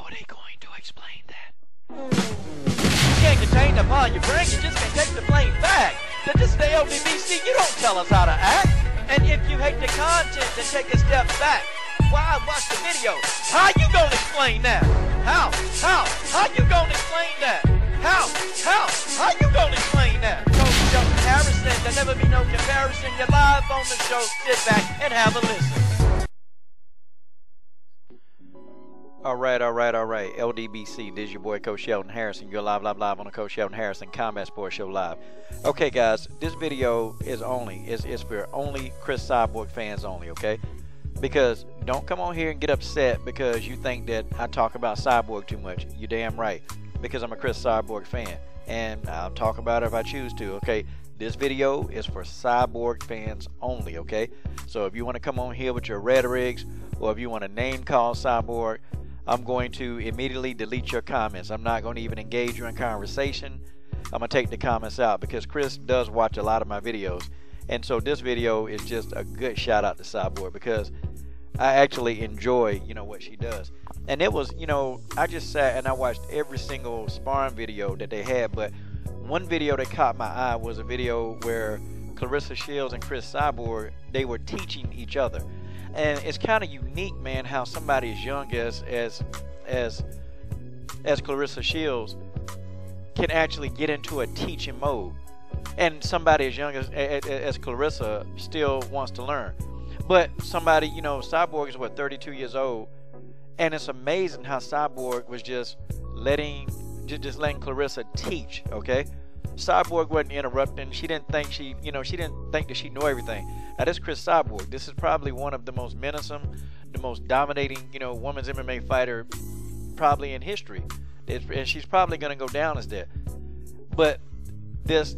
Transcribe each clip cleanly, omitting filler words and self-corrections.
are they going to explain that? You can't contain the upon your brain, you just can't take the plain fact that this is the LDBC, you don't tell us how to act. And if you hate the content, then take a step back. Why watch the video? How you gonna explain that? How you gonna explain that? How you gonna explain that? Coach Shelton Harrison, there'll never be no comparison. You're live on the show, sit back and have a listen. All right. LDBC, this is your boy Coach Shelton Harrison. You're live on the Coach Shelton Harrison Combat Sports Show live. Okay, guys, this video is for only Cris Cyborg fans only, okay? Because don't come on here and get upset because you think that I talk about Cyborg too much. You're damn right, because I'm a Cris Cyborg fan, and I'll talk about it if I choose to, okay? This video is for Cyborg fans only, okay? So if you want to come on here with your rhetorics, or if you want to name call Cyborg, I'm going to immediately delete your comments. I'm not going to even engage you in conversation. I'm going to take the comments out because Cris does watch a lot of my videos. And so this video is just a good shout out to Cyborg because I actually enjoy, what she does. And it was, I just sat and I watched every single sparring video that they had. But one video that caught my eye was a video where Claressa Shields and Cris Cyborg, they were teaching each other. And it's kind of unique, man, how somebody as young as Claressa Shields can actually get into a teaching mode, and somebody as young as Claressa still wants to learn. But somebody, Cyborg is what, 32 years old, and it's amazing how Cyborg was just letting Claressa teach. Okay, Cyborg wasn't interrupting. She didn't think she didn't think that she knew everything. Now this Cris Cyborg, this is probably one of the most menacing, the most dominating, women's MMA fighter probably in history. And she's probably going to go down as that. But this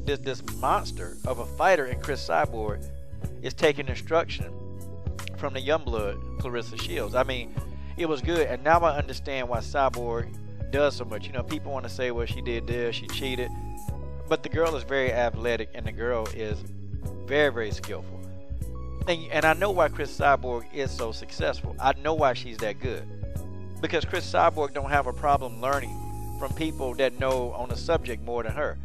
monster of a fighter in Cris Cyborg is taking instruction from the youngblood Claressa Shields. I mean, it was good, and now I understand why Cyborg does so much. People want to say, well, she did this, she cheated. But the girl is very athletic, and the girl is very, very skillful. And I know why Cris Cyborg is so successful. I know why she's that good. Because Cris Cyborg don't have a problem learning from people that know on the subject more than her.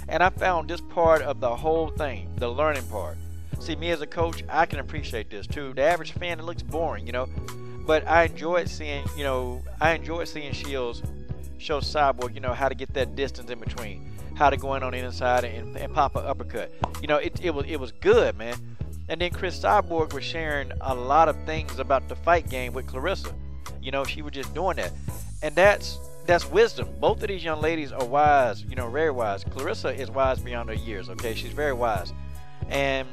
And I found this part of the whole thing, the learning part. See, me as a coach, I can appreciate this too. The average fan, it looks boring, But I enjoyed seeing, Shields show Cyborg, how to get that distance in between, how to go in on the inside and pop an uppercut. It was good, man. And then Cris Cyborg was sharing a lot of things about the fight game with Claressa. She was just doing that. And that's wisdom. Both of these young ladies are wise, very wise. Claressa is wise beyond her years, okay? She's very wise. And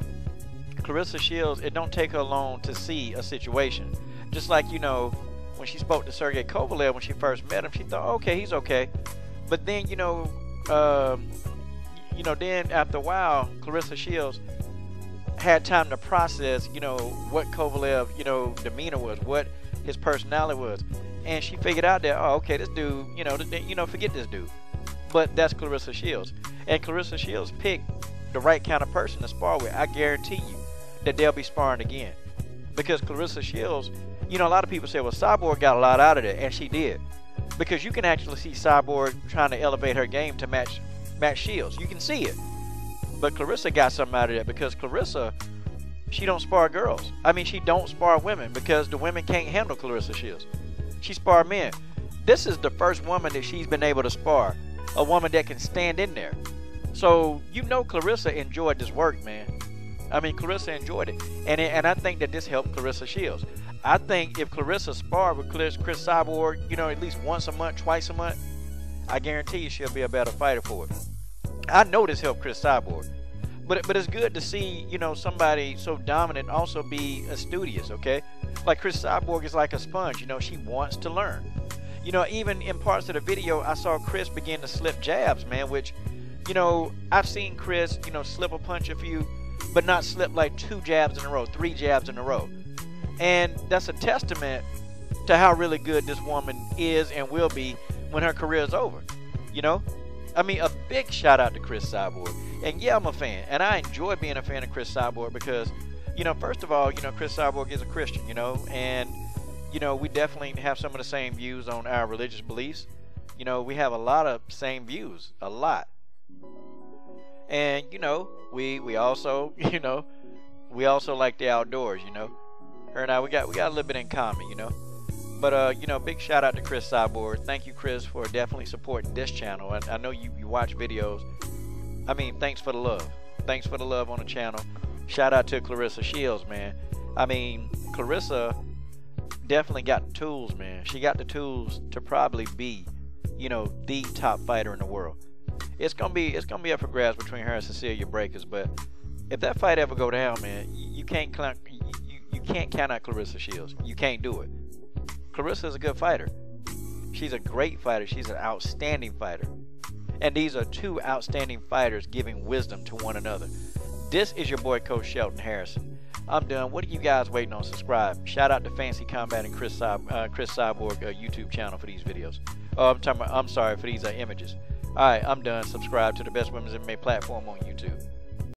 Claressa Shields, it don't take her long to see a situation. Just like, when she spoke to Sergey Kovalev when she first met him, she thought, okay, he's okay. But then, then after a while, Claressa Shields had time to process, what Kovalev, demeanor was, what his personality was, and she figured out that, oh, okay, this dude, forget this dude. But that's Claressa Shields, and Claressa Shields picked the right kind of person to spar with. I guarantee you that they'll be sparring again, because Claressa Shields, a lot of people say, well, Cyborg got a lot out of it, and she did, because you can actually see Cyborg trying to elevate her game to match Shields. You can see it. But Claressa got something out of that, because Claressa, she don't spar girls. I mean, she don't spar women because the women can't handle Claressa Shields. She spar men. This is the first woman that she's been able to spar, a woman that can stand in there. So, Claressa enjoyed this work, man. I mean, Claressa enjoyed it. And I think that this helped Claressa Shields. I think if Claressa sparred with Cris Cyborg, at least once a month, twice a month, I guarantee you she'll be a better fighter for it. I know this helped Cris Cyborg, but it's good to see, somebody so dominant also be studious, okay? Like Cris Cyborg is like a sponge, she wants to learn. Even in parts of the video, I saw Cris begin to slip jabs, man, which, I've seen Cris, slip a punch a few, but not slip like 2 jabs in a row, 3 jabs in a row. And that's a testament to how really good this woman is and will be when her career is over, I mean, a big shout out to Cris Cyborg. And yeah, I'm a fan, and I enjoy being a fan of Cris Cyborg because, first of all, Cris Cyborg is a Christian, and, you know, we definitely have some of the same views on our religious beliefs. You know, we have a lot of same views, a lot. And you know, we also, you know, we also like the outdoors. You know, her and I, we got a little bit in common. You know, but you know, big shout out to Cris Cyborg. Thank you, Cris, for definitely supporting this channel. I know you watch videos. I mean, thanks for the love. Thanks for the love on the channel. Shout out to Claressa Shields, man. I mean, Claressa definitely got the tools, man. She got the tools to probably be, you know, the top fighter in the world. It's gonna be up for grabs between her and Cecilia Breakers, but if that fight ever go down, man, you can't count out Claressa Shields. You can't do it. Claressa is a good fighter. She's a great fighter. She's an outstanding fighter. And these are two outstanding fighters giving wisdom to one another. This is your boy, Coach Shelton Harrison. I'm done. What are you guys waiting on? Subscribe. Shout out to Fancy Combat and Cris Cyborg YouTube channel for these videos. Oh, I'm sorry for these images. All right, I'm done. Subscribe to the best women's MMA platform on YouTube.